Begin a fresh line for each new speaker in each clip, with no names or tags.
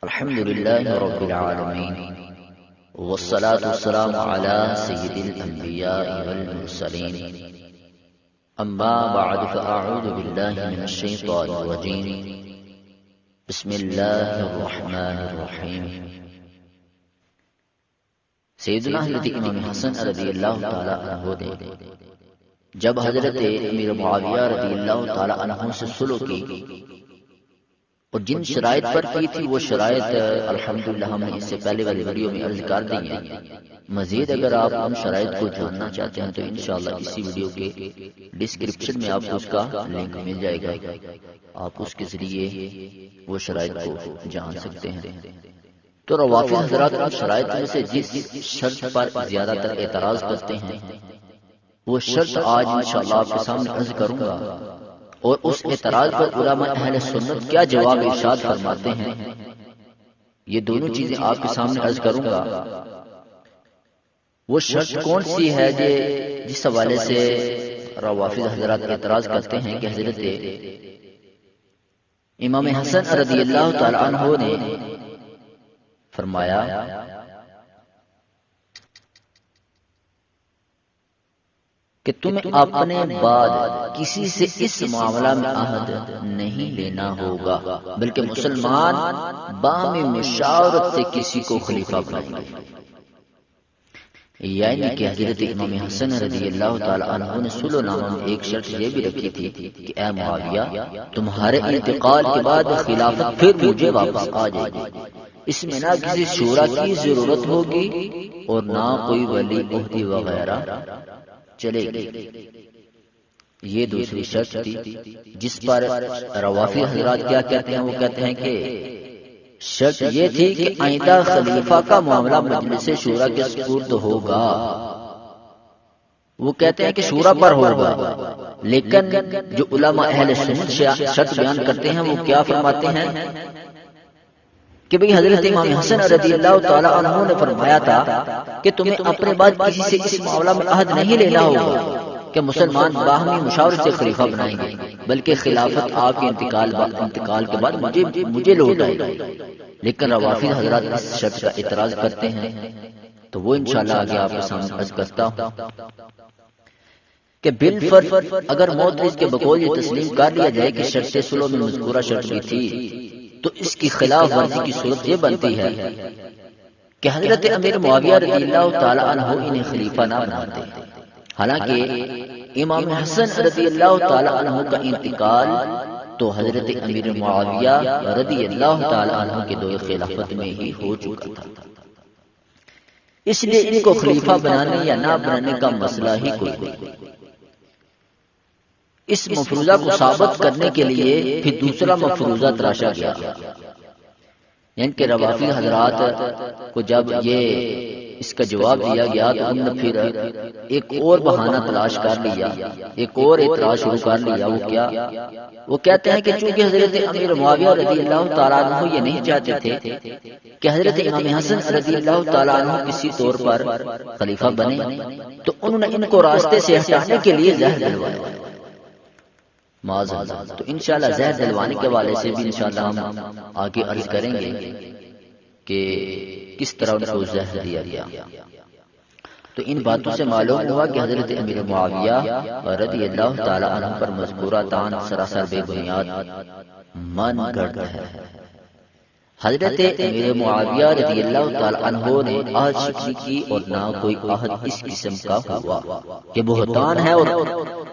الحمد لله رب العالمين والصلاة والسلام على سيد الأنبياء والمرسلين أما بعد فأعوذ بالله من الشيطان الرجيم بسم الله الرحمن الرحيم سیدنا حضرت امام حسن رضی اللہ تعالی عنہ نے جب حضرت امیر معاویہ رضی اللہ تعالی عنہ سے صلح کی اور جن شرائط پر کی تھی وہ شرائط الحمدللہ ہم نے اس سے پہلے والی ویڈیو میں عرض کر دی ہیں. مزید اگر آپ ان شرائط کو جاننا چاہتے ہیں تو انشاءاللہ اسی ویڈیو کے ڈسکرپشن میں آپ کو اس کا لنک مل جائے گا, آپ اس کے ذریعے وہ شرائط کو جان سکتے ہیں. تو روافض حضرات ان شرائط میں سے جس شرط پر زیادہ تر اعتراض کرتے ہیں وہ شرط آج انشاءاللہ آپ کے سامنے عرض کروں گا, اور اس اعتراض پر علماء اہل سنت کیا جواب ارشاد فرماتے ہیں یہ دونوں چیزیں آپ کے سامنے عرض کروں گا. وہ شرط کون سی ہے جس حوالے سے روافض حضرات اعتراض کرتے ہیں کہ حضرت امام حسن رضی اللہ تعالی عنہ نے فرمایا کہ تمہیں اپنے بعد کسی سے اس معاملہ میں عہد نہیں لینا ہوگا بلکہ مسلمان باہمی مشاورت سے کسی کو خلیفہ بنائیں گے. یعنی کہ حضرت امام حسن رضی اللہ تعالی عنہ نے صلح نامہ میں ایک شرط یہ بھی رکھی تھی کہ اے معاویہ تمہارے انتقال کے بعد خلافت پھر مجھے واپس آ جائے گی, اس میں نہ کسی شورا کی ضرورت ہوگی اور نہ کوئی ولی عہدی وغیرہ چلے گی. یہ دوسری شرط تھی جس پر روافض حضرات کیا کہتے ہیں, وہ کہتے ہیں کہ شرط یہ تھی کہ آئندہ خلیفہ کا معاملہ مجلس شورا کے سپرد ہوگا. وہ کہتے ہیں کہ شورا پر ہوگا, لیکن جو علماء اہل سنت شرط بیان کرتے ہیں وہ کیا فرماتے ہیں کہ بھئی حضرت امام حسن رضی اللہ تعالی عنہ نے فرمایا تھا کہ تمہیں اپنے بعد کسی سے اس معاملہ میں عہد نہیں لینا ہوگا کہ مسلمان باہمی مشاورت سے خلیفہ بنائیں گے, بلکہ خلافت آپ کے انتقال کے بعد مجھے لوٹ آئے گی. لیکن روافض حضرات اس شرط کا اعتراض کرتے ہیں تو وہ انشاءاللہ آگے آپ کے سامنے عرض کرتا ہوں کہ بالفرض اگر معترض کے بقول یہ تسلیم کر لیا جائے کہ شرط صلح میں مذکورہ شرط بھی تھی تو اس کی خلاف ورزی کی صورت یہ بنتی ہے کہ حضرت امیر معاویہ رضی اللہ تعالی عنہ انہیں خلیفہ نہ بناتے, حالانکہ امام حسن رضی اللہ تعالی عنہ کا انتقال تو حضرت امیر معاویہ رضی اللہ تعالی عنہ کے دور خلافت میں ہی ہو چکا تھا. اس لیے ان کو خلیفہ بنانے یا نہ بنانے کا مسئلہ ہی کوئی نہیں. اس مفروضہ کو ثابت کرنے کے لیے پھر دوسرا مفروضہ تراشا گیا, یعنی کہ روافض حضرات کو جب یہ اس کا جواب دیا گیا تو انہوں نے پھر ایک اور بہانہ تلاش کر لیا, ایک اور اعتراض شروع کر لیا. وہ کیا؟ وہ کہتے ہیں کہ چونکہ حضرت امیر معاویہ رضی اللہ تعالیٰ عنہ یہ نہیں چاہتے تھے کہ حضرت امام حسن رضی اللہ تعالیٰ عنہ کسی طور پر خلیفہ بنے, تو انہوں نے ان کو راستے سے ہٹانے کے لیے زہر دلوایا. تو انشاءاللہ زہر دلوانے کے حوالے سے بھی انشاءاللہ ہم آگے عرض کریں گے کہ کس طرح ان کو زہر دیا گیا. تو ان باتوں سے معلوم ہوا کہ حضرت امیر معاویہ رضی اللہ تعالی عنہ پر مذکورہ طعن سراسر بے بنیاد من گڑھ ہے. حضرت امیر معاویہ رضی اللہ تعالی عنہ نے عہد شکنی کی اور نہ کوئی عہد اس قسم کا ہوا کہ بہتان ہے, اور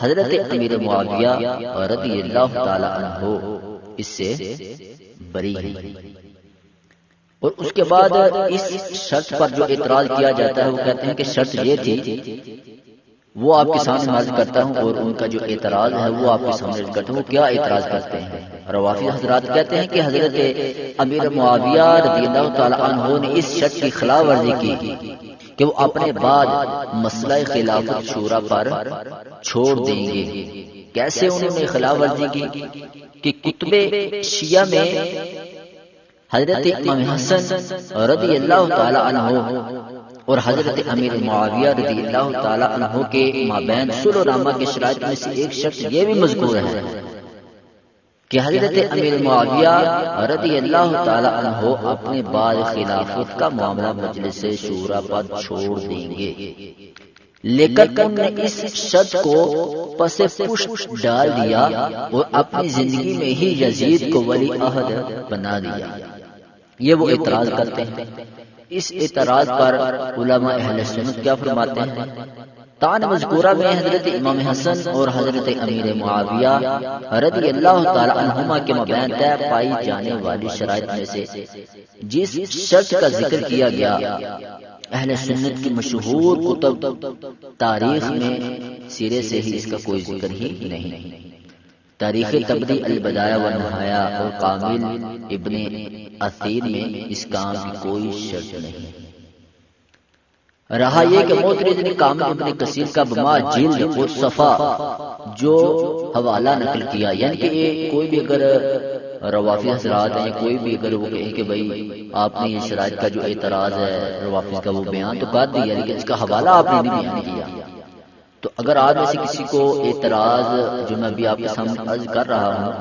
حضرت امیر معاویہ رضی اللہ تعالی عنہ اس سے بری ہے. اور اس کے بعد اس شرط پر جو اعتراض کیا جاتا ہے وہ کہتے ہیں کہ شرط یہ تھی, وہ آپ کے سامنے عرض کرتا ہوں, اور ان کا جو اعتراض ہے وہ آپ کے سامنے عرض کرتا ہوں. وہ کیا اعتراض کرتے ہیں؟ روافض حضرات کہتے ہیں کہ حضرت امیر معاویہ رضی اللہ تعالی عنہ نے اس شرط کی خلاف ورزی کی کہ وہ اپنے بعد مسئلہ خلافت شورا پر چھوڑ دیں گے. کیسے انہوں نے خلاف ورزی کی کہ کتب شیعہ میں حضرت امام حسن رضی اللہ تعالی عنہ اور حضرت امیر معاویہ رضی اللہ تعالی عنہ کے مابین صلح نامہ کے شرائط میں سے ایک شرط یہ بھی مذکور ہے کہ حضرت امیر معاویہ رضی اللہ تعالی عنہ اپنے بعد خلافت کا معاملہ مجلس شورا پر چھوڑ دیں گے، لیکن تم نے اس شرط کو پس پشت ڈال دیا اور اپنی زندگی میں ہی یزید کو ولی عہد بنا دیا۔ یہ وہ اعتراض کرتے ہیں۔ اس اعتراض پر علماء اہل سنت کیا فرماتے ہیں؟ تعان مذکورہ میں حضرت امام حسن اور حضرت امیر معاویہ رضی اللہ تعالی عنہما کے مابین طے پائی جانے والی شرائط میں سے جس شرط کا ذکر کیا گیا، اہل سنت کی مشہور کتب تاریخ میں سرے سے ہی اس کا کوئی ذکر ہی نہیں۔ تاریخ تبری، البدایہ و نہایہ اور کامل ابن اثیر میں اس کام کی کوئی شرط نہیں۔ رہا یہ کہ معترض نے کامل ابن کثیر کا بما جلد اور صفا جو حوالہ نقل کیا، یعنی کہ یہ کوئی بھی اگر روافی حضرات ہیں، کوئی بھی اگر وہ کہیں کہ بھئی آپ نے یہ شرائط کا جو اعتراض ہے روافی کا وہ بیان تو کر دیا، لیکن اس کا حوالہ آپ نے نہیں بیان کیا، تو اگر آپ میں سے کسی کو اعتراض جو میں ابھی آپ کے سامنے عرض کر رہا ہوں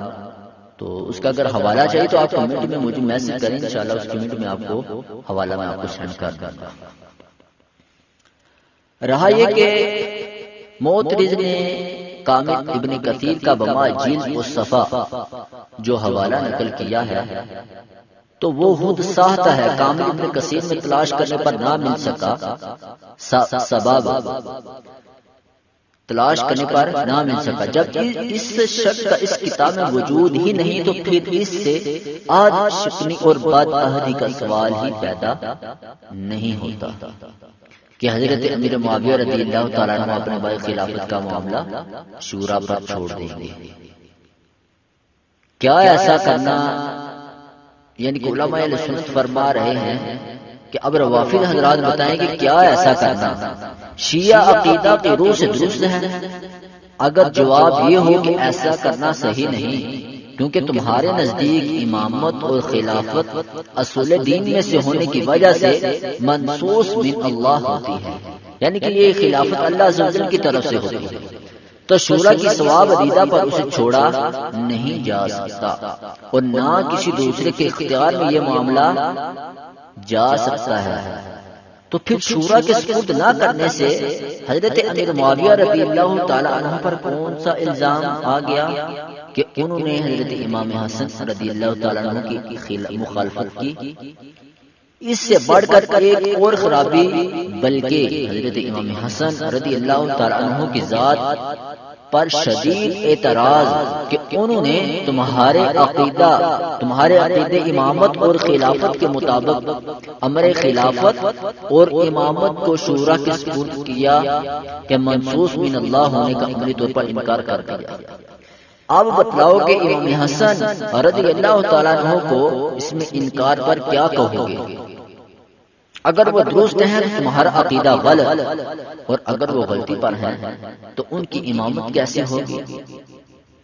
تو اس کا اگر حوالہ چاہیے تو آپ کمنٹ میں مجھے میسج کریں، انشاءاللہ اس کمنٹ میں آپ کو حوالہ میں آپ کو سینڈ کر دوں گا۔ رہا یہ کہ معترض نے کامل ابن کثیر کا بما جلد و صفا جو حوالہ نقل کیا ہے تو وہ خود ساختہ ہے، کامل ابن کثیر میں تلاش کرنے پر نہ مل سکا، سبب تلاش کرنے پر نہ مل سکا، جب اس شرط کا اس کتاب میں وجود ہی نہیں تو پھر اس سے آج شکنی اور بد عہدی کا سوال ہی پیدا نہیں ہوتا کہ حضرت امیر معاویہ رضی اللہ تعالیٰ عنہ اپنے بعد خلافت کا معاملہ شورا پر چھوڑ دیں گے۔ کیا ایسا کرنا، یعنی کہ علماء اہل سنت فرما رہے ہیں کہ اب روافض حضرات بتائیں کہ کیا ایسا کرنا شیعہ عقیدہ کی روح سے درست ہے؟ اگر جواب یہ ہو کہ ایسا کرنا صحیح نہیں، کیونکہ تمہارے نزدیک امامت اور خلافت اصول دین میں سے ہونے کی وجہ سے منصوص من اللہ ہوتی ہے، یعنی کہ یہ خلافت اللہ عز و جل کی طرف سے ہوتی ہے، تو شورا کی ثواب عدیدہ پر اسے چھوڑا نہیں جا سکتا اور نہ کسی دوسرے کے اختیار میں یہ معاملہ جا سکتا ہے۔ تو پھر شورا کے سپرد نہ کرنے سے حضرت امیر معاویہ رضی اللہ تعالی عنہ پر کون سا الزام آ گیا کہ انہوں نے حضرت امام حسن رضی اللہ تعالی عنہ کی مخالفت کی؟ اس سے بڑھ کر ایک اور خرابی، بلکہ حضرت امام حسن رضی اللہ تعالی عنہ کی ذات پر شدید اعتراض کہ انہوں نے تمہارے عقیدے امامت اور خلافت کے مطابق امر خلافت اور امامت کو شورا کے سپرد کیا کہ منصوص من اللہ ہونے کا عملی طور پر انکار کر دیا۔ اب بتلاؤ کہ امام حسن رضی اللہ تعالیٰ عنہ کو اس میں انکار پر کیا کہو گے؟ اگر وہ درست ہیں تمہارا عقیدہ غلط، اور اگر وہ غلطی پر ہیں تو ان کی امامت کیسے ہوگی؟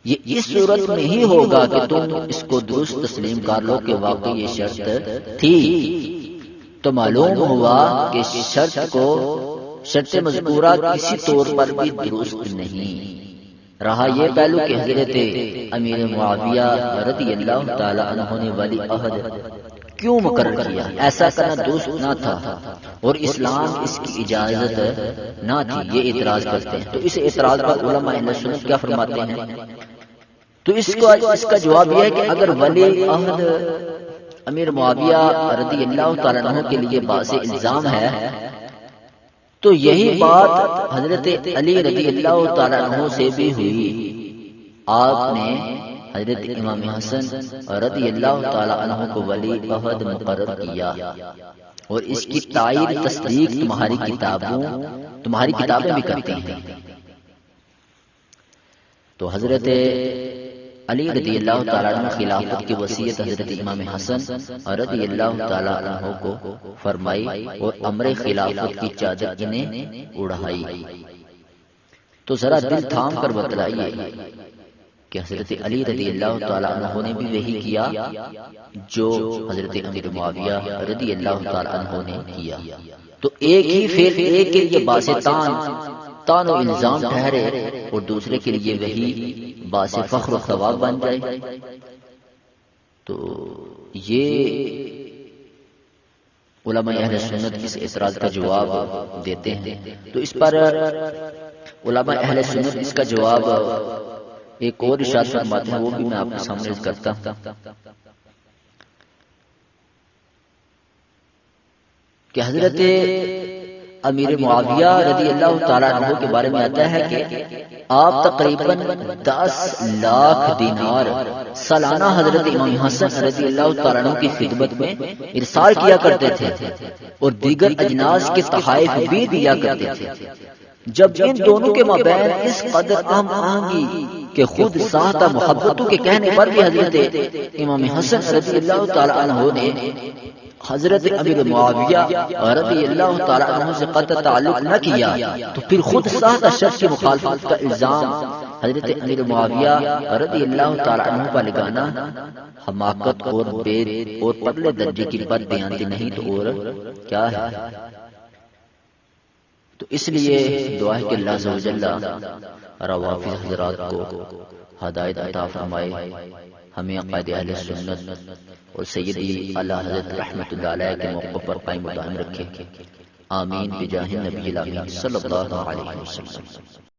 یہ اس صورت میں ہی ہوگا کہ تم اس کو درست تسلیم کر لو کہ واقعی یہ شرط تھی۔ تو معلوم ہوا کہ شرط مذکورہ کسی طور پر بھی درست نہیں۔ رہا یہ پہلو کہ حضرت امیر معاویہ رضی اللہ تعالی عنہ نے ولی عہد کیوں مقرر کیا؟ ایسا کرنا درست نہ تھا اور اسلام اس کی اجازت نہ تھی، یہ اعتراض کرتے ہیں۔ تو اس اعتراض پر علماء اہل سنت کیا فرماتے ہیں؟ تو اس کا جواب یہ ہے کہ اگر ولی عہد امیر معاویہ رضی اللہ تعالیٰ عنہ کے لیے باعث الزام ہے تو یہی بات حضرت علی رضی اللہ تعالیٰ عنہ سے بھی ہوئی۔ آپ نے حضرت امام حسن رضی اللہ تعالیٰ عنہ کو ولی عہد مقرر کیا اور اس کی تائید تصدیق تمہاری کتابیں بھی کرتی ہیں۔ تو حضرت علی رضی اللہ تعالیٰ عنہ خلافت کی وصیت حضرت امام حسن رضی اللہ تعالیٰ عنہ کو فرمائی اور امر خلافت کی چادر انہیں اڑائی۔ تو ذرا دل تھام کر بتلائیے کہ حضرت علی رضی اللہ تعالیٰ عنہ نے بھی وہی کیا جو حضرت امیر معاویہ رضی اللہ تعالیٰ عنہ نے کیا، تو ایک ہی فعل ایک کے لیے باعث تان و الزام ٹھہرے اور دوسرے کے لیے وہی باعث فخر و ثواب بن جائے۔ تو یہ علماء اہل سنت اس اعتراض کا جواب دیتے ہیں. تو اس پر علماء اہل سنت اس کا جواب ایک اور ارشاد فرماتے ہیں، وہ بھی میں آپ کے سامنے عرض کرتا ہوں کہ حضرت امیر معاویہ رضی اللہ تعالیٰ عنہ کے بارے میں آتا ہے کہ آپ تقریباً 10 لاکھ دینار سالانہ حضرت امام حسن رضی اللہ تعالیٰ عنہ کی خدمت میں ارسال کیا کرتے تھے اور دیگر اجناس کے تحائف بھی دیا کرتے تھے. جب ان دونوں کے مابین اس قدر ہم آہنگی کہ خود ساختہ محبتوں کے کہنے پر بھی حضرت امام حسن رضی اللہ تعالیٰ عنہ نے حضرت امیر معاویہ رضی اللہ تعالیٰ عنہ سے قطع تعلق نہ کیا، تو پھر خود ساختہ شخص کی مخالفت کا الزام حضرت امیر معاویہ رضی اللہ تعالیٰ عنہ پر لگانا حماقت اور بے اور پرلے درجے کی بد دیانتی نہیں تو اور کیا ہے. تو اس لیے دعا ہے کہ اللہ عز و جل روافض حضرات کو ہدایت عطا فرمائے، ہمیں عقائد اہل سنت اور سیدی اعلی حضرت رحمت اللہ علیہ کے موقع پر قائم و دائم رکھے. آمین بجاہ نبی الامین صلی اللہ علیہ وسلم.